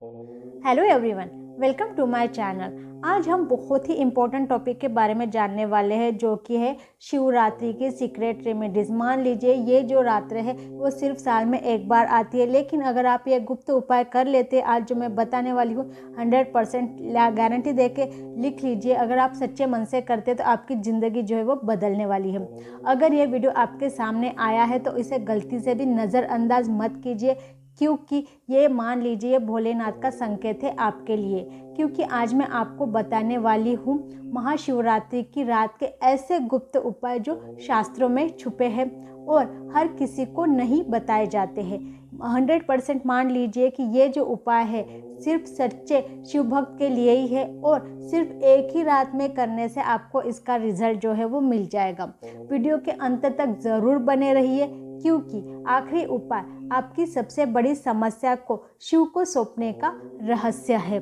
Hello everyone, welcome to my channel. आज हम बहुत ही इम्पोर्टेंट टॉपिक के बारे में जानने वाले हैं, जो कि है शिवरात्रि की सीक्रेट रेमेडीज़। मान लीजिए ये जो रात्र है वो सिर्फ साल में एक बार आती है, लेकिन अगर आप ये गुप्त उपाय कर लेते, आज जो मैं बताने वाली हूँ 100% गारंटी दे के लिख लीजिए। अगर आप सच्चे मन से करते तो आपकी ज़िंदगी जो है वो बदलने वाली है। अगर ये वीडियो आपके सामने आया है तो इसे गलती से भी नज़रअंदाज मत कीजिए, क्योंकि ये मान लीजिए भोलेनाथ का संकेत है आपके लिए। क्योंकि आज मैं आपको बताने वाली हूँ महाशिवरात्रि की रात के ऐसे गुप्त उपाय जो शास्त्रों में छुपे हैं और हर किसी को नहीं बताए जाते हैं। 100% मान लीजिए कि ये जो उपाय है सिर्फ सच्चे शिव भक्त के लिए ही है और सिर्फ एक ही रात में करने से आपको इसका रिजल्ट जो है वो मिल जाएगा। वीडियो के अंत तक ज़रूर बने रहिए, क्योंकि आखिरी उपाय आपकी सबसे बड़ी समस्या को शिव को सौंपने का रहस्य है।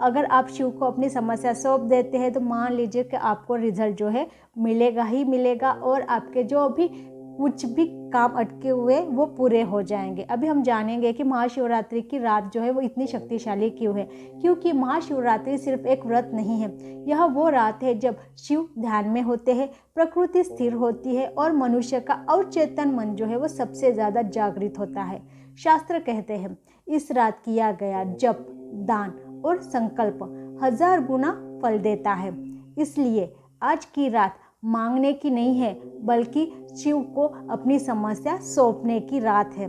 अगर आप शिव को अपनी समस्या सौंप देते हैं तो मान लीजिए कि आपको रिजल्ट जो है मिलेगा ही मिलेगा और आपके जो भी कुछ भी काम अटके हुए वो पूरे हो जाएंगे। अभी हम जानेंगे कि महाशिवरात्रि की रात जो है वो इतनी शक्तिशाली क्यों है। क्योंकि महाशिवरात्रि सिर्फ एक व्रत नहीं है, यह वो रात है जब शिव ध्यान में होते हैं, प्रकृति स्थिर होती है और मनुष्य का अवचेतन मन जो है वो सबसे ज़्यादा जागृत होता है। शास्त्र कहते हैं इस रात किया गया जप, दान और संकल्प 1000 गुना फल देता है। इसलिए आज की रात मांगने की नहीं है, बल्कि शिव को अपनी समस्या सौंपने की रात है।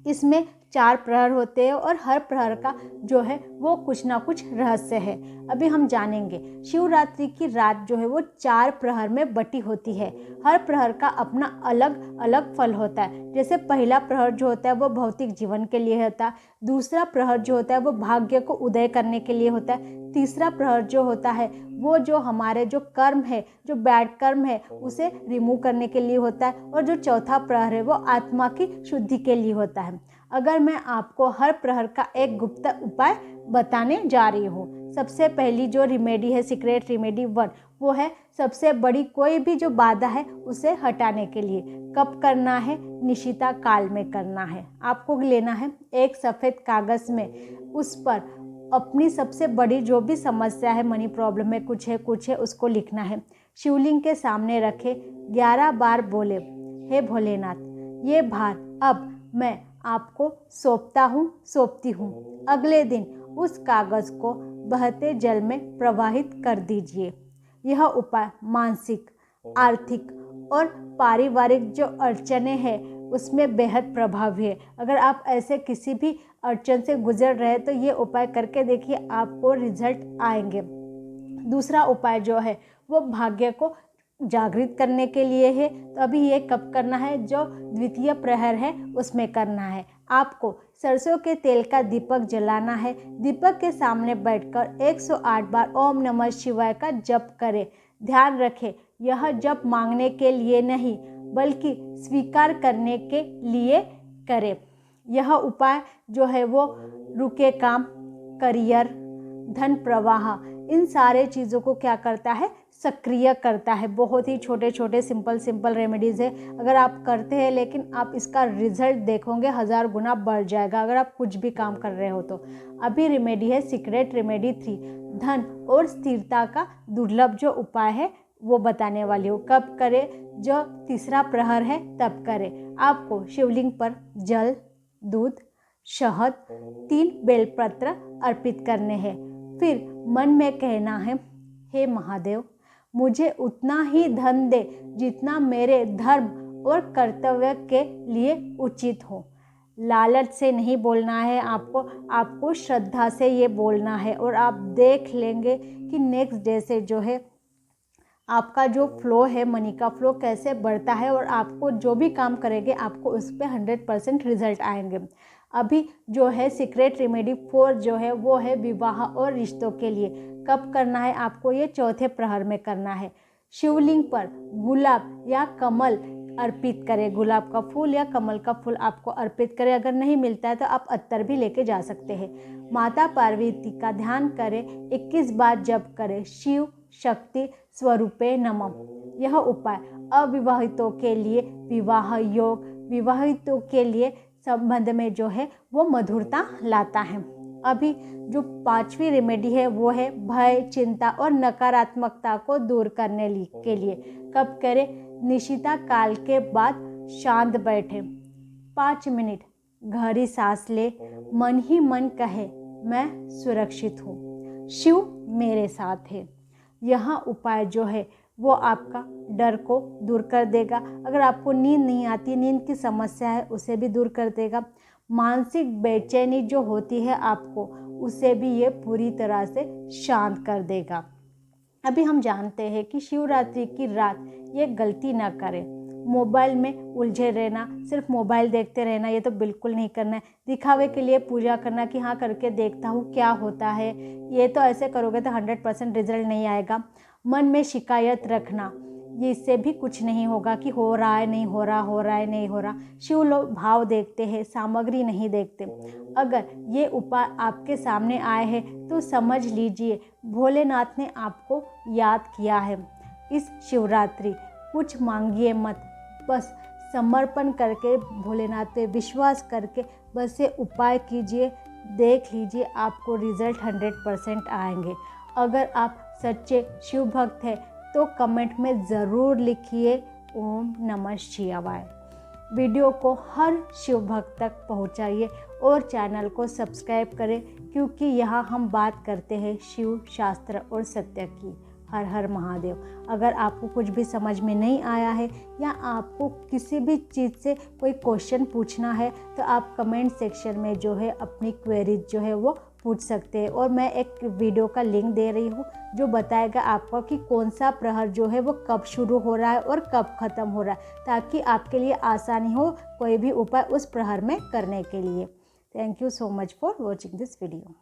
इसमें 4 प्रहर होते हैं और हर प्रहर का जो है वो कुछ ना कुछ रहस्य है। अभी हम जानेंगे शिवरात्रि की रात जो है वो 4 प्रहर में बटी होती है। हर प्रहर का अपना अलग अलग फल होता है। जैसे पहला प्रहर जो होता है वो भौतिक जीवन के लिए होता है, दूसरा प्रहर जो होता है वो भाग्य को उदय करने के लिए होता है, तीसरा प्रहर जो होता है वो जो हमारे जो कर्म है, जो बैड कर्म है उसे रिमूव करने के लिए होता है, और जो चौथा प्रहर है वो आत्मा की शुद्धि के लिए होता है। अगर मैं आपको हर प्रहर का एक गुप्त उपाय बताने जा रही हूँ। सबसे पहली जो रेमेडी है, सीक्रेट रेमेडी 1, वो है सबसे बड़ी कोई भी जो बाधा है उसे हटाने के लिए। कब करना है? निशिता काल में करना है। आपको लेना है एक सफ़ेद कागज़ में, उस पर अपनी सबसे बड़ी जो भी समस्या है, मनी प्रॉब्लम में कुछ है उसको लिखना है। शिवलिंग के सामने रखे, 11 बार बोले, हे भोलेनाथ ये भार अब मैं आपको सौंपती हूँ। अगले दिन उस कागज़ को बहते जल में प्रवाहित कर दीजिए। यह उपाय मानसिक, आर्थिक और पारिवारिक जो अड़चने हैं उसमें बेहद प्रभावी है। अगर आप ऐसे किसी भी अड़चन से गुजर रहे हैं तो ये उपाय करके देखिए, आपको रिजल्ट आएंगे। दूसरा उपाय जो है वो भाग्य को जागृत करने के लिए है। तो अभी ये कब करना है? जो द्वितीय प्रहर है उसमें करना है। आपको सरसों के तेल का दीपक जलाना है। दीपक के सामने बैठकर 108 बार ओम नमः शिवाय का जप करें। ध्यान रखें, यह जप मांगने के लिए नहीं बल्कि स्वीकार करने के लिए करें। यह उपाय जो है वो रुके काम, करियर, धन प्रवाह, इन सारे चीज़ों को क्या करता है? सक्रिय करता है। बहुत ही छोटे छोटे सिंपल रेमेडीज़ है। अगर आप करते हैं लेकिन आप इसका रिजल्ट देखोगे 1000 गुना बढ़ जाएगा, अगर आप कुछ भी काम कर रहे हो तो। अभी रेमेडी है सीक्रेट रेमेडी 3, धन और स्थिरता का दुर्लभ जो उपाय है वो बताने वाली हूँ। कब करें? जो तीसरा प्रहर है तब करें। आपको शिवलिंग पर जल, दूध, शहद, 3 बेलपत्र अर्पित करने हैं। फिर मन में कहना है, हे महादेव मुझे उतना ही धन दे जितना मेरे धर्म और कर्तव्य के लिए उचित हो। लालच से नहीं बोलना है आपको श्रद्धा से ये बोलना है, और आप देख लेंगे कि नेक्स्ट डे से जो है आपका जो फ्लो है, मनी का फ्लो कैसे बढ़ता है, और आपको जो भी काम करेंगे आपको उस पर 100% रिजल्ट आएंगे। अभी जो है सीक्रेट रेमेडी 4 जो है वो है विवाह और रिश्तों के लिए। कब करना है? आपको ये चौथे प्रहर में करना है। शिवलिंग पर गुलाब या कमल अर्पित करें। गुलाब का फूल या कमल का फूल आपको अर्पित करें। अगर नहीं मिलता है तो आप अत्तर भी लेके जा सकते हैं। माता पार्वती का ध्यान करें, 21 बार जप करें, शिव शक्ति स्वरूपे नमः। यह उपाय अविवाहितों के लिए विवाह योग, विवाहितों के लिए संबंध में जो है वो मधुरता लाता है। अभी जो 5वीं रेमेडी है वो है भय, चिंता और नकारात्मकता को दूर करने के लिए। कब करें? निशिता काल के बाद शांत बैठे, 5 मिनट गहरी सांस ले, मन ही मन कहे मैं सुरक्षित हूँ, शिव मेरे साथ है। यह उपाय जो है वो आपका डर को दूर कर देगा। अगर आपको नींद नहीं आती, नींद की समस्या है, उसे भी दूर कर देगा। मानसिक बेचैनी जो होती है आपको, उसे भी ये पूरी तरह से शांत कर देगा। अभी हम जानते हैं कि शिवरात्रि की रात ये गलती ना करें, मोबाइल में उलझे रहना, सिर्फ मोबाइल देखते रहना, ये तो बिल्कुल नहीं करना है। दिखावे के लिए पूजा करना कि हाँ करके देखता हूँ क्या होता है, ये तो ऐसे करोगे तो 100% रिजल्ट नहीं आएगा। मन में शिकायत रखना, ये इससे भी कुछ नहीं होगा कि हो रहा है नहीं हो रहा, हो रहा है नहीं हो रहा। शिव लोग भाव देखते हैं, सामग्री नहीं देखते। अगर ये उपाय आपके सामने आए हैं तो समझ लीजिए भोलेनाथ ने आपको याद किया है। इस शिवरात्रि कुछ मांगिए मत, बस समर्पण करके भोलेनाथ पे विश्वास करके बस ये उपाय कीजिए, देख लीजिए आपको रिजल्ट 100% आएंगे। अगर आप सच्चे शिव भक्त हैं तो कमेंट में ज़रूर लिखिए ओम नमः शिवाय। वीडियो को हर शिव भक्त तक पहुंचाइए और चैनल को सब्सक्राइब करें, क्योंकि यहाँ हम बात करते हैं शिव शास्त्र और सत्य की। हर हर महादेव। अगर आपको कुछ भी समझ में नहीं आया है या आपको किसी भी चीज़ से कोई क्वेश्चन पूछना है तो आप कमेंट सेक्शन में जो है अपनी क्वेरीज जो है वो पूछ सकते हैं। और मैं एक वीडियो का लिंक दे रही हूँ जो बताएगा आपको कि कौन सा प्रहर जो है वो कब शुरू हो रहा है और कब ख़त्म हो रहा है, ताकि आपके लिए आसानी हो कोई भी उपाय उस प्रहर में करने के लिए। Thank you so much for watching this video.